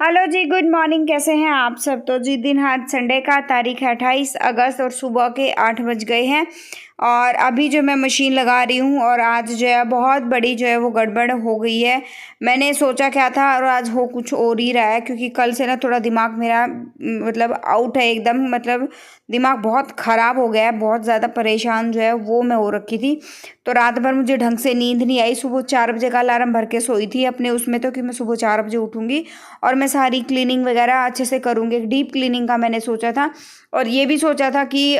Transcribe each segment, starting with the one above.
Hello जी, good morning. कैसे हैं आप सब? तो जी दिन आज संडे का, तारीख है 28 अगस्त और सुबह के 8 बज गए हैं। और अभी जो मैं मशीन लगा रही हूँ और आज जो है बहुत बड़ी जो है वो गड़बड़ हो गई है। मैंने सोचा क्या था और आज हो कुछ और ही रहा है, क्योंकि कल से ना थोड़ा दिमाग मेरा मतलब आउट है एकदम। मतलब दिमाग बहुत ख़राब हो गया है, बहुत ज़्यादा परेशान जो है वो मैं हो रखी थी। तो रात भर मुझे ढंग से नींद नहीं आई। सुबह 4 बजे का अलार्म भर के सोई थी अपने उसमें, तो कि मैं सुबह 4 बजे उठूँगी और मैं सारी क्लीनिंग वगैरह अच्छे से करूँगी। एक डीप क्लीनिंग का मैंने सोचा था और ये भी सोचा था कि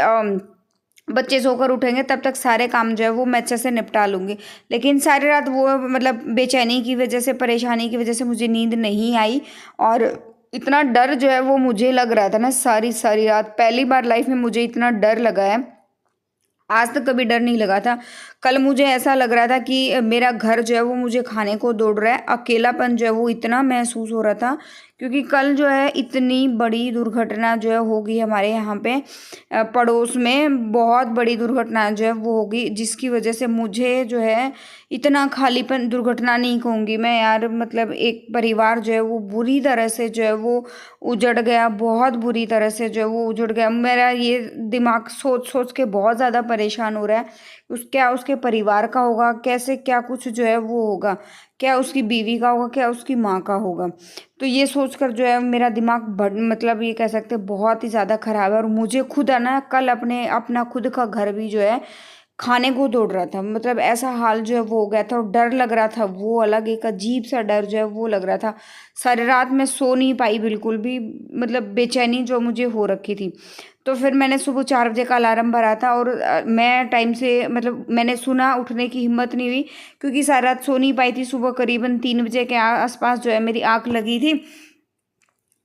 बच्चे सोकर उठेंगे तब तक सारे काम जो है वो मैं अच्छे से निपटा लूँगी। लेकिन सारी रात वो मतलब बेचैनी की वजह से, परेशानी की वजह से मुझे नींद नहीं आई। और इतना डर जो है वो मुझे लग रहा था ना, सारी सारी रात पहली बार लाइफ में मुझे इतना डर लगा है। आज तक कभी डर नहीं लगा था। कल मुझे ऐसा लग रहा था कि मेरा घर जो है वो मुझे खाने को दौड़ रहा है। अकेलापन जो है वो इतना महसूस हो रहा था, क्योंकि कल जो है इतनी बड़ी दुर्घटना जो है होगी हमारे यहाँ पे पड़ोस में। बहुत बड़ी दुर्घटना जो है वो होगी, जिसकी वजह से मुझे जो है इतना खालीपन, दुर्घटना नहीं कहूँगी मैं यार, मतलब एक परिवार जो है वो बुरी तरह से जो है वो उजड़ गया। बहुत बुरी तरह से जो है वो उजड़ गया। मेरा ये दिमाग सोच सोच के बहुत ज़्यादा परेशान हो रहा है। क्या उसके परिवार का होगा, कैसे क्या कुछ जो है वो होगा, क्या उसकी बीवी का होगा, क्या उसकी माँ का होगा। तो ये सोचकर जो है मेरा दिमाग मतलब ये कह सकते हैं बहुत ही ज़्यादा ख़राब है। और मुझे खुद है ना, कल अपना खुद का घर भी जो है खाने को दौड़ रहा था। मतलब ऐसा हाल जो है वो हो गया था और डर लग रहा था, वो अलग एक अजीब सा डर जो है वो लग रहा था। सारी रात मैं सो नहीं पाई बिल्कुल भी, मतलब बेचैनी जो मुझे हो रखी थी। तो फिर मैंने सुबह 4 बजे का अलार्म भरा था और मैं टाइम से मतलब मैंने सुना, उठने की हिम्मत नहीं हुई, क्योंकि सारी रात सो नहीं पाई थी। सुबह करीबन 3 बजे के आसपास जो है मेरी आँख लगी थी।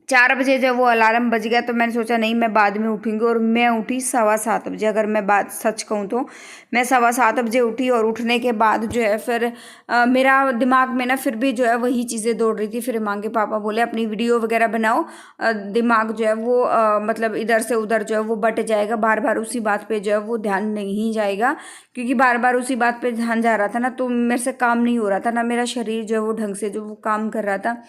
4 बजे जब वो अलार्म बज गया तो मैंने सोचा नहीं, मैं बाद में उठूँगी। और मैं उठी 7:15 बजे। अगर मैं बात सच कहूँ तो मैं 7:15 बजे उठी और उठने के बाद जो है फिर मेरा दिमाग में ना फिर भी जो है वही चीज़ें दौड़ रही थी। फिर माँ के पापा बोले अपनी वीडियो वगैरह बनाओ, दिमाग जो है वो मतलब इधर से उधर जो है वो बट जाएगा, बार बार उसी बात पे जो है वो ध्यान नहीं जाएगा। क्योंकि बार बार उसी बात पे ध्यान जा रहा था ना, तो मेरे से काम नहीं हो रहा था ना, मेरा शरीर जो है वो ढंग से जो वो काम कर रहा था।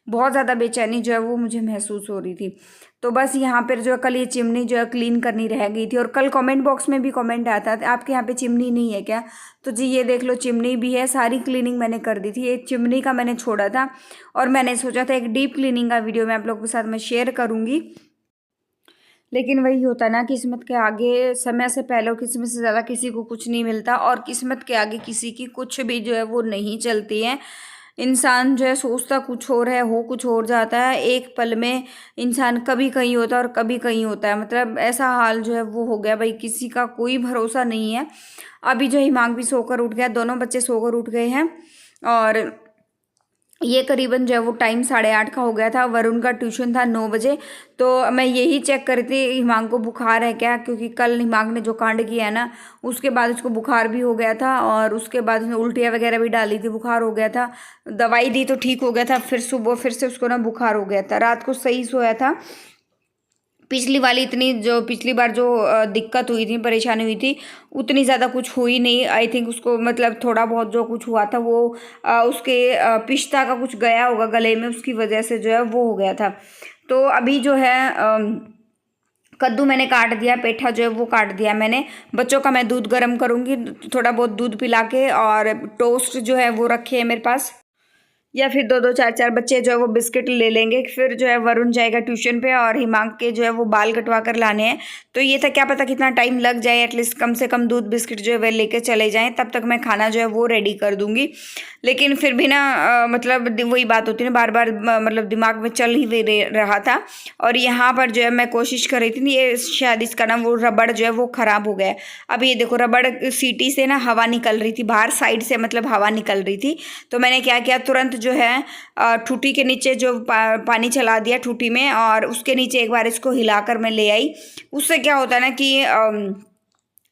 बहुत ज़्यादा बेचैनी जो है वो मुझे महसूस हो रही थी। तो बस यहाँ पर जो है कल ये चिमनी जो है क्लीन करनी रह गई थी। और कल कमेंट बॉक्स में भी कमेंट आता था आपके यहाँ पे चिमनी नहीं है क्या? तो जी ये देख लो, चिमनी भी है। सारी क्लीनिंग मैंने कर दी थी, एक चिमनी का मैंने छोड़ा था। और मैंने सोचा था एक डीप क्लीनिंग का वीडियो मैं आप लोगों के साथ मैं शेयर करूँगी। लेकिन वही होता है ना, किस्मत के आगे समय से पहले और किस्मत से ज़्यादा किसी को कुछ नहीं मिलता। और किस्मत के आगे किसी की कुछ भी जो है वो नहीं चलती है। इंसान जो है सोचता कुछ और है, हो कुछ और जाता है। एक पल में इंसान कभी कहीं होता है और कभी कहीं होता है। मतलब ऐसा हाल जो है वो हो गया भाई, किसी का कोई भरोसा नहीं है। अभी जो हिमांक भी सोकर उठ गया, दोनों बच्चे सोकर उठ गए हैं। और ये करीबन जो है वो टाइम 8:30 का हो गया था। वरुण का ट्यूशन था 9 बजे। तो मैं यही चेक कर रही थी हिमांक को बुखार है क्या, क्योंकि कल हिमांक ने जो कांड किया है ना, उसके बाद उसको बुखार भी हो गया था। और उसके बाद उसने उल्टियाँ वगैरह भी डाली थी, बुखार हो गया था। दवाई दी तो ठीक हो गया था, फिर सुबह फिर से उसको ना बुखार हो गया था। रात को सही सोया था। पिछली बार जो दिक्कत हुई थी, परेशानी हुई थी, उतनी ज़्यादा कुछ हुई नहीं। आई थिंक उसको मतलब थोड़ा बहुत जो कुछ हुआ था वो उसके पिस्ता का कुछ गया होगा गले में, उसकी वजह से जो है वो हो गया था। तो अभी जो है कद्दू मैंने काट दिया, पेठा जो है वो काट दिया मैंने। बच्चों का मैं दूध गर्म करूँगी, थोड़ा बहुत दूध पिला के। और टोस्ट जो है वो रखे हैं मेरे पास, या फिर दो दो चार चार बच्चे जो है वो बिस्किट ले लेंगे। फिर जो है वरुण जाएगा ट्यूशन पे और हिमांक के जो है वो बाल कटवा कर लाने हैं। तो ये था, क्या पता कितना टाइम लग जाए, एटलीस्ट कम से कम दूध बिस्किट जो है वह लेके चले जाएं, तब तक मैं खाना जो है वो रेडी कर दूंगी। लेकिन फिर भी ना मतलब वही बात होती है ना, बार बार मतलब दिमाग में चल ही रहा था। और यहाँ पर जो है मैं कोशिश कर रही थी, ये शायद इसका ना वो रबड़ जो है वो ख़राब हो गया है। अब ये देखो, रबड़ सीटी से ना हवा निकल रही थी बाहर, साइड से मतलब हवा निकल रही थी। तो मैंने क्या किया, तुरंत जो है ठूठी के नीचे जो पानी चला दिया ठूठी में, और उसके नीचे एक बार इसको हिलाकर मैं ले आई। उससे क्या होता है ना कि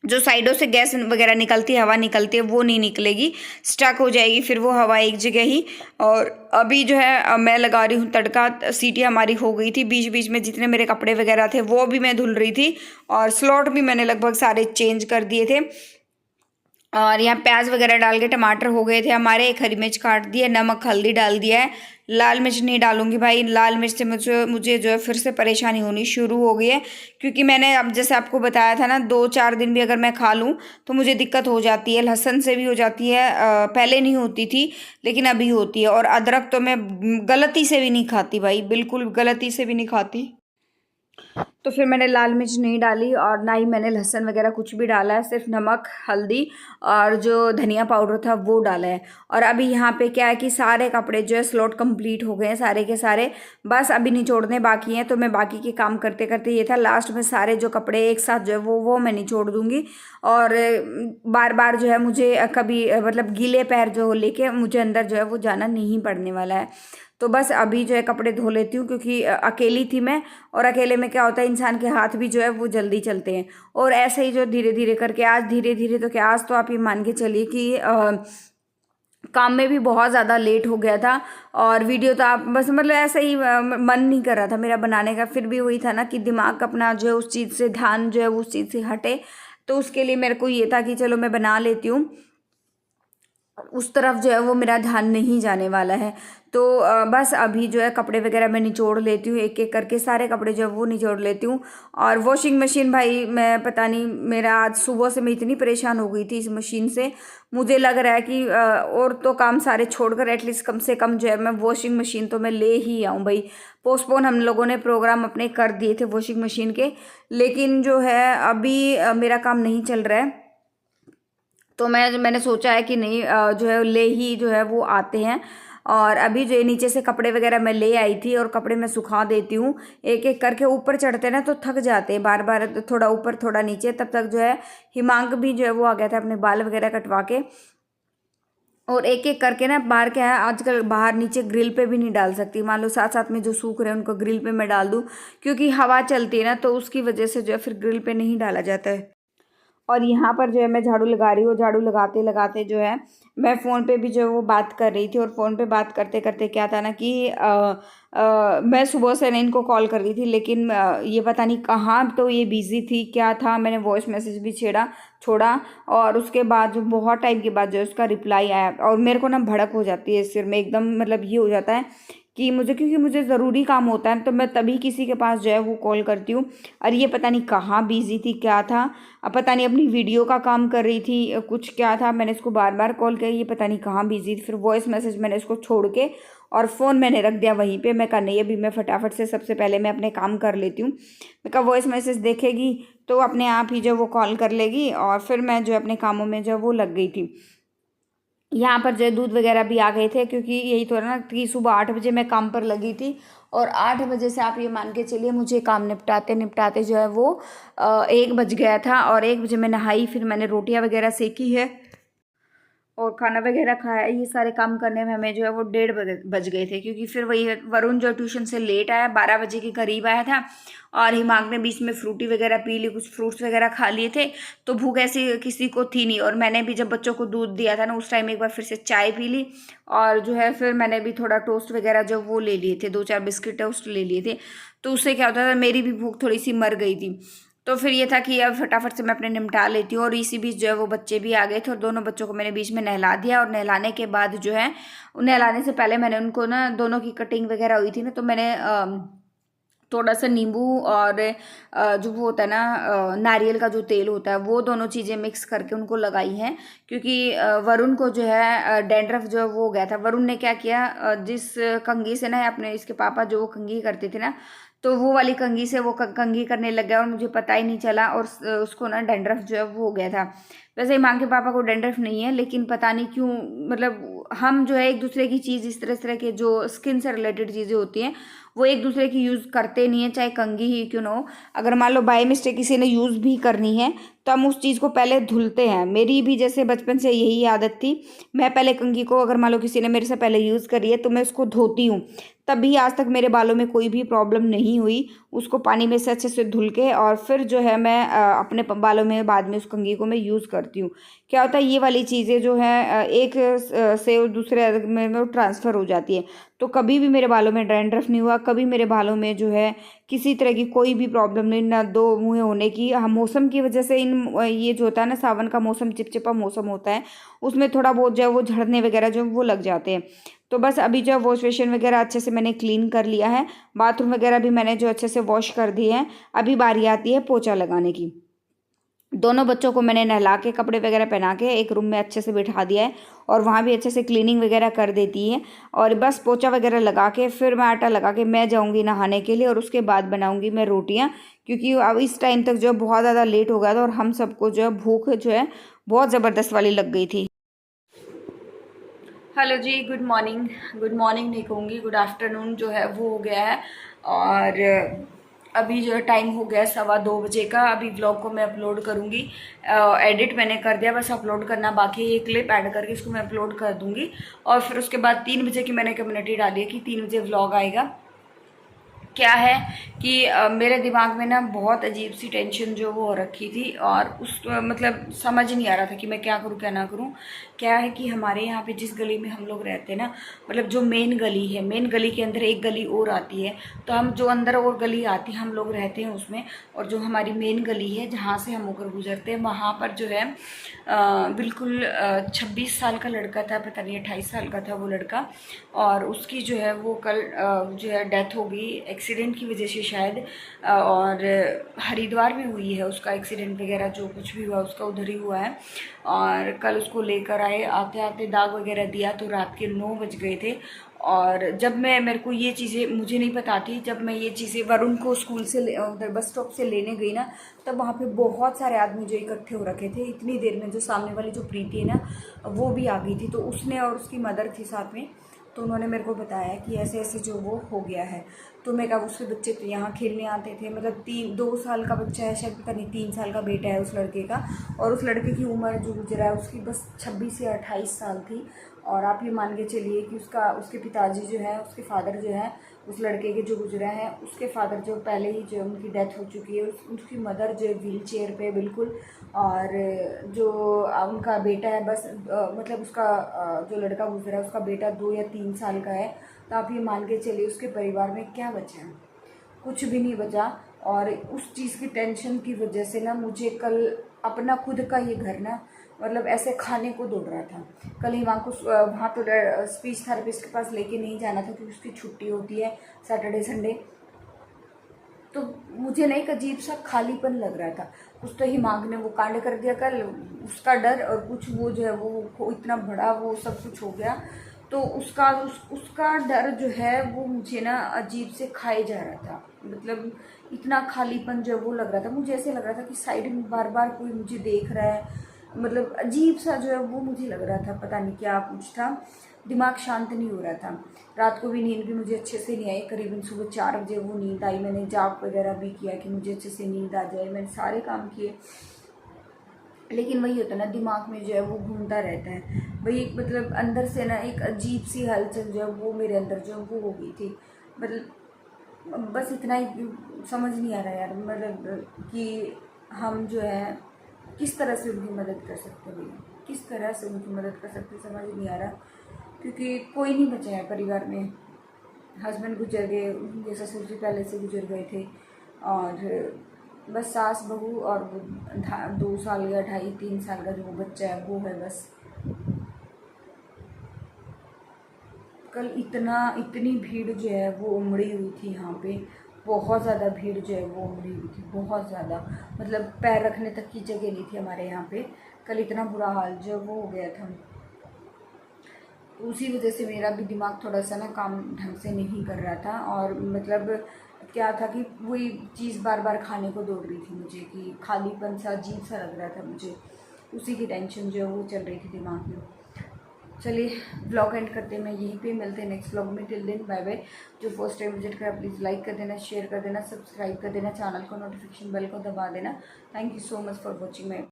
जो साइडों से गैस वगैरह निकलती है, हवा निकलती है, वो नहीं निकलेगी, स्टक हो जाएगी फिर वो हवा एक जगह ही। और अभी जो है मैं लगा रही हूँ तड़का। सीटी हमारी हो गई थी, बीच बीच में जितने मेरे कपड़े वगैरह थे वो भी मैं धुल रही थी। और स्लॉट भी मैंने लगभग सारे चेंज कर दिए थे। और यहाँ प्याज वगैरह डाल के टमाटर हो गए थे हमारे, एक हरी मिर्च काट दी है, नमक हल्दी डाल दिया है। लाल मिर्च नहीं डालूंगी भाई, लाल मिर्च से मुझे जो है फिर से परेशानी होनी शुरू हो गई है, क्योंकि मैंने अब जैसे आपको बताया था ना, 2-4 दिन भी अगर मैं खा लूँ तो मुझे दिक्कत हो जाती है। लहसुन से भी हो जाती है, पहले नहीं होती थी लेकिन अभी होती है। और अदरक तो मैं गलती से भी नहीं खाती भाई, बिल्कुल गलती से भी नहीं खाती। तो फिर मैंने लाल मिर्च नहीं डाली और ना ही मैंने लहसुन वगैरह कुछ भी डाला है, सिर्फ नमक हल्दी और जो धनिया पाउडर था वो डाला है। और अभी यहाँ पे क्या है कि सारे कपड़े जो है स्लॉट कंप्लीट हो गए हैं सारे के सारे, बस अभी निचोड़ने बाकी हैं। तो मैं बाकी के काम करते करते, ये था लास्ट में सारे जो कपड़े एक साथ जो है वो मैं निचोड़ दूँगी। और बार बार जो है मुझे कभी मतलब गीले पैर जो लेके मुझे अंदर जो है वो जाना नहीं पड़ने वाला है। तो बस अभी जो है कपड़े धो लेती हूँ, क्योंकि अकेली थी मैं, और अकेले में क्या होता है इंसान के हाथ भी जो है वो जल्दी चलते हैं। और ऐसे ही जो धीरे धीरे करके आज धीरे धीरे तो क्या, आज तो आप ये मान के चलिए कि काम में भी बहुत ज़्यादा लेट हो गया था। और वीडियो तो आप बस मतलब ऐसे ही मन नहीं कर रहा था मेरा बनाने का, फिर भी वही था ना कि दिमाग अपना जो है उस चीज़ से, ध्यान जो है वो उस चीज़ से हटे। तो उसके लिए मेरे को ये था कि चलो मैं बना लेती हूँ, उस तरफ जो है वो मेरा ध्यान नहीं जाने वाला है। तो बस अभी जो है कपड़े वगैरह मैं निचोड़ लेती हूँ, एक एक करके सारे कपड़े जो है वो निचोड़ लेती हूँ। और वॉशिंग मशीन भाई, मैं पता नहीं, मेरा आज सुबह से मैं इतनी परेशान हो गई थी इस मशीन से, मुझे लग रहा है कि और तो काम सारे छोड़कर एटलीस्ट कम से कम जो है मैं वॉशिंग मशीन तो मैं ले ही आऊँ भाई। पोस्टपोन हम लोगों ने प्रोग्राम अपने कर दिए थे वॉशिंग मशीन के, लेकिन जो है अभी मेरा काम नहीं चल रहा है। तो मैंने सोचा है कि नहीं, जो है ले ही जो है वो आते हैं। और अभी जो है नीचे से कपड़े वगैरह मैं ले आई थी और कपड़े मैं सुखा देती हूँ, एक एक करके ऊपर चढ़ते ना तो थक जाते हैं बार बार, थोड़ा ऊपर थोड़ा नीचे। तब तक जो है हिमांक भी जो है वो आ गया था अपने बाल वगैरह कटवा के। और एक एक करके ना, बाहर क्या है आजकल, बाहर नीचे ग्रिल पे भी नहीं डाल सकती, मान लो साथ साथ में जो सूख रहे हैं उनको ग्रिल पे मैं डाल दूँ, क्योंकि हवा चलती है ना, तो उसकी वजह से जो है फिर ग्रिल पे नहीं डाला जाता है। और यहाँ पर जो है मैं झाड़ू लगा रही हूँ, झाड़ू लगाते लगाते जो है मैं फ़ोन पे भी जो है वो बात कर रही थी। और फ़ोन पे बात करते करते क्या था ना कि मैं सुबह से ना इनको कॉल कर रही थी, लेकिन ये पता नहीं कहाँ तो ये बिज़ी थी, क्या था, मैंने वॉइस मैसेज भी छोड़ा। और उसके बाद जो बहुत टाइम के बाद जो है उसका रिप्लाई आया, और मेरे को ना भड़क हो जाती है सिर में एकदम, मतलब ये हो जाता है कि मुझे, क्योंकि मुझे ज़रूरी काम होता है तो मैं तभी किसी के पास जो है वो कॉल करती हूँ। और ये पता नहीं कहाँ बिज़ी थी, क्या था, अब पता नहीं अपनी वीडियो का काम कर रही थी, कुछ क्या था, मैंने इसको बार बार कॉल किया, ये पता नहीं कहाँ बिज़ी थी। फिर वॉइस मैसेज मैंने इसको छोड़ के और फ़ोन मैंने रख दिया वहीं पे। मैं कहा नहीं, अभी मैं फटाफट से सबसे पहले मैं अपने काम कर लेती हूँ। मैं कहा वॉइस मैसेज देखेगी तो अपने आप ही जो वो कॉल कर लेगी। और फिर मैं जो अपने कामों में जो वो लग गई थी। यहाँ पर जो है दूध वगैरह भी आ गए थे, क्योंकि यही तो ना कि सुबह 8 बजे मैं काम पर लगी थी, और 8 बजे से आप ये मान के चलिए मुझे काम निपटाते निपटाते जो है वो 1 बज गया था। और 1 बजे मैं नहाई, फिर मैंने रोटियां वगैरह सेकी है और खाना वगैरह खाया। ये सारे काम करने में हमें जो है वो 1:30 बज गए थे, क्योंकि फिर वही वरुण जो ट्यूशन से लेट आया, 12 बजे के करीब आया था। और हिमांक ने बीच में फ्रूटी वगैरह पी ली, कुछ फ्रूट्स वगैरह खा लिए थे, तो भूख ऐसी किसी को थी नहीं। और मैंने भी जब बच्चों को दूध दिया था ना, उस टाइम एक बार फिर से चाय पी ली। और जो है फिर मैंने भी थोड़ा टोस्ट वगैरह जो वो ले लिए थे, 2-4 बिस्किट टोस्ट ले लिए थे। तो उससे क्या होता था, मेरी भी भूख थोड़ी सी मर गई थी। तो फिर ये था कि अब फटाफट से मैं अपने निपटा लेती हूँ। और इसी बीच जो है वो बच्चे भी आ गए थे, और दोनों बच्चों को मैंने बीच में नहला दिया। और नहलाने के बाद जो है, नहलाने से पहले मैंने उनको ना, दोनों की कटिंग वगैरह हुई थी ना, तो मैंने थोड़ा सा नींबू और जो वो होता है ना, नारियल का जो तेल होता है, वो दोनों चीज़ें मिक्स करके उनको लगाई हैं। क्योंकि वरुण को जो है डैंड्रफ जो है वो हो गया था। वरुण ने क्या किया, जिस कंघी से ना अपने इसके पापा जो वो कंघी करते थे ना, तो वो वाली कंघी से वो कंघी करने लग गया, और मुझे पता ही नहीं चला, और उसको ना डैंड्रफ जो है वो हो गया था। वैसे ही माँ के पापा को डैंड्रफ नहीं है, लेकिन पता नहीं क्यों, मतलब हम जो है एक दूसरे की चीज़, इस तरह के जो स्किन से रिलेटेड चीज़ें होती हैं वो एक दूसरे की यूज़ करते नहीं है, चाहे कंघी ही क्यों ना हो। अगर मान लो बाय मिस्टेक किसी ने यूज़ भी करनी है तो हम उस चीज़ को पहले धुलते हैं। मेरी भी जैसे बचपन से यही आदत थी, मैं पहले कंघी को, अगर मान लो किसी ने मेरे से पहले यूज़ करी है तो मैं उसको धोती हूँ। तभी आज तक मेरे बालों में कोई भी प्रॉब्लम नहीं हुई। उसको पानी में से अच्छे से धुल के और फिर जो है मैं अपने बालों में बाद में उस कंघी को मैं यूज़ करती हूँ। क्या होता है, ये वाली चीज़ें जो है एक से दूसरे में ट्रांसफ़र हो जाती है। तो कभी भी मेरे बालों में डैंड्रफ नहीं हुआ, कभी मेरे बालों में जो है किसी तरह की कोई भी प्रॉब्लम नहीं, ना दो मुँहे होने की। हम मौसम की वजह से ये जो होता है ना, सावन का मौसम चिपचिपा मौसम होता है, उसमें थोड़ा बहुत जो है वो झड़ने वगैरह जो वो लग जाते हैं। तो बस अभी जो है वॉश बेसिन वगैरह अच्छे से मैंने क्लीन कर लिया है, बाथरूम वगैरह भी मैंने जो अच्छे से वॉश कर दिए हैं। अभी बारी आती है पोछा लगाने की। दोनों बच्चों को मैंने नहला के कपड़े वगैरह पहना के एक रूम में अच्छे से बिठा दिया है, और वहाँ भी अच्छे से क्लीनिंग वगैरह कर देती है। और बस पोछा वगैरह लगा के फिर मैं आटा लगा के मैं जाऊँगी नहाने के लिए, और उसके बाद बनाऊँगी मैं रोटियाँ, क्योंकि अब इस टाइम तक जो है बहुत ज़्यादा लेट हो गया था और हम सबको जो है भूख जो है बहुत ज़बरदस्त वाली लग गई थी। हेलो जी, गुड मॉर्निंग। गुड मॉर्निंग नहीं कहूँगी, गुड आफ्टरनून जो है वो हो गया है। और अभी जो है टाइम हो गया 2:15 का। अभी व्लॉग को मैं अपलोड करूँगी। एडिट मैंने कर दिया, बस अपलोड करना बाकी है। ये क्लिप ऐड करके इसको मैं अपलोड कर दूँगी। और फिर उसके बाद 3 बजे की मैंने कम्युनिटी डाली है कि 3 बजे व्लॉग आएगा। क्या है कि मेरे दिमाग में ना बहुत अजीब सी टेंशन जो वो हो रखी थी, और उस मतलब समझ नहीं आ रहा था कि मैं क्या करूँ क्या ना करूँ। क्या है कि हमारे यहाँ पे जिस गली में हम लोग रहते हैं ना, मतलब जो मेन गली है, मेन गली के अंदर एक गली और आती है। तो हम जो अंदर और गली आती है हम लोग रहते हैं उसमें, और जो हमारी मेन गली है जहाँ से हम होकर गुजरते हैं, वहाँ पर जो है बिल्कुल 26 साल का लड़का था, पता नहीं 28 साल का था वो लड़का। और उसकी जो है वो कल जो है डेथ हो गई एक्सीडेंट की वजह से शायद। और हरिद्वार में हुई है उसका एक्सीडेंट वगैरह, जो कुछ भी हुआ उसका उधर ही हुआ है। और कल उसको लेकर आए, आते आते दाग वगैरह दिया तो रात के 9 बज गए थे। और जब मेरे को ये चीज़ें मुझे नहीं पता थी, जब मैं ये चीज़ें वरुण को स्कूल से उधर बस स्टॉप से लेने गई ना, तब वहाँ पे बहुत सारे आदमी जो इकट्ठे हो रखे थे। इतनी देर में जो सामने वाली जो प्रीति है ना, वो भी आ गई थी। तो उसने और उसकी मदर थी साथ में, तो उन्होंने मेरे को बताया कि ऐसे ऐसे जो वो हो गया है। तो मैं कहा उसके बच्चे तो यहाँ खेलने आते थे, मतलब 2 साल का बच्चा है शायद, पता नहीं 3 साल का बेटा है उस लड़के का। और उस लड़के की उम्र जो गुजरा है उसकी बस 26 या 28 साल थी। और आप ये मान के चलिए कि उसके पिताजी जो है, उसके फादर जो है, उस लड़के के जो गुजरा है, उसके फादर जो पहले ही जो उनकी डेथ हो चुकी है, उसकी मदर जो है व्हील चेयर पे बिल्कुल। और जो उनका बेटा है बस मतलब उसका जो लड़का गुजरा है उसका बेटा 2 या 3 साल का है। तो आप ये मान के चलिए उसके परिवार में क्या बचा है, कुछ भी नहीं बचा। और उस चीज़ की टेंशन की वजह से ना मुझे कल अपना खुद का ये घर ना, मतलब ऐसे खाने को दौड़ रहा था। कल ही वहाँ तो स्पीच थेरेपिस्ट के पास लेके नहीं जाना था क्योंकि उसकी छुट्टी होती है सैटरडे संडे। तो मुझे ना एक अजीब सा खालीपन लग रहा था। कुछ तो दिमाग ने वो कांड कर दिया कल, उसका डर, और कुछ वो जो है वो इतना बड़ा वो सब कुछ हो गया। तो उसका डर जो है वो मुझे ना अजीब से खाए जा रहा था। मतलब इतना खालीपन जो है वो लग रहा था, मुझे ऐसे लग रहा था कि साइड में बार बार कोई मुझे देख रहा है। मतलब अजीब सा जो है वो मुझे लग रहा था, पता नहीं क्या कुछ था। दिमाग शांत नहीं हो रहा था। रात को भी नींद भी मुझे अच्छे से नहीं आई, करीबन सुबह 4 बजे वो नींद आई। मैंने जाप वगैरह भी किया कि मुझे अच्छे से नींद आ जाए, मैंने सारे काम किए, लेकिन वही होता है ना, दिमाग में जो है वो घूमता रहता है। वही मतलब अंदर से ना एक अजीब सी हलचल जो है वो मेरे अंदर जो है वो हो गई थी। मतलब बस इतना ही समझ नहीं आ रहा यार, मतलब कि हम जो है किस तरह से उनकी मदद कर सकते हैं, किस तरह से उनकी मदद कर सकते, समझ नहीं आ रहा। क्योंकि कोई नहीं बचा है परिवार में। हस्बैंड गुजर गए, उनके ससुर जी पहले से गुजर गए थे, और बस सास बहू और 2 साल या 2.5-3 साल का जो वो बच्चा है वो है बस। कल इतनी भीड़ जो है वो उमड़ी हुई थी यहाँ पे, बहुत ज़्यादा भीड़ जो है वो उमड़ी हुई थी, बहुत ज़्यादा। मतलब पैर रखने तक की जगह नहीं थी हमारे यहाँ पे। कल इतना बुरा हाल जो है वो हो गया था। उसी वजह से मेरा भी दिमाग थोड़ा सा ना काम ढंग से नहीं कर रहा था। और मतलब क्या था कि वही चीज़ बार बार खाने को दौड़ रही थी मुझे, कि खालीपन सा अजीब सा लग रहा था मुझे। उसी की टेंशन जो है वो चल रही थी दिमाग में। चलिए ब्लॉग एंड करते हैं, मैं यहीं पे मिलते हैं नेक्स्ट ब्लॉग में। Till then bye bye. जो फर्स्ट टाइम विजिट करा प्लीज़ लाइक कर देना, शेयर कर देना, सब्सक्राइब कर देना, चैनल को नोटिफिकेशन बेल को दबा देना। Thank you so much for watching my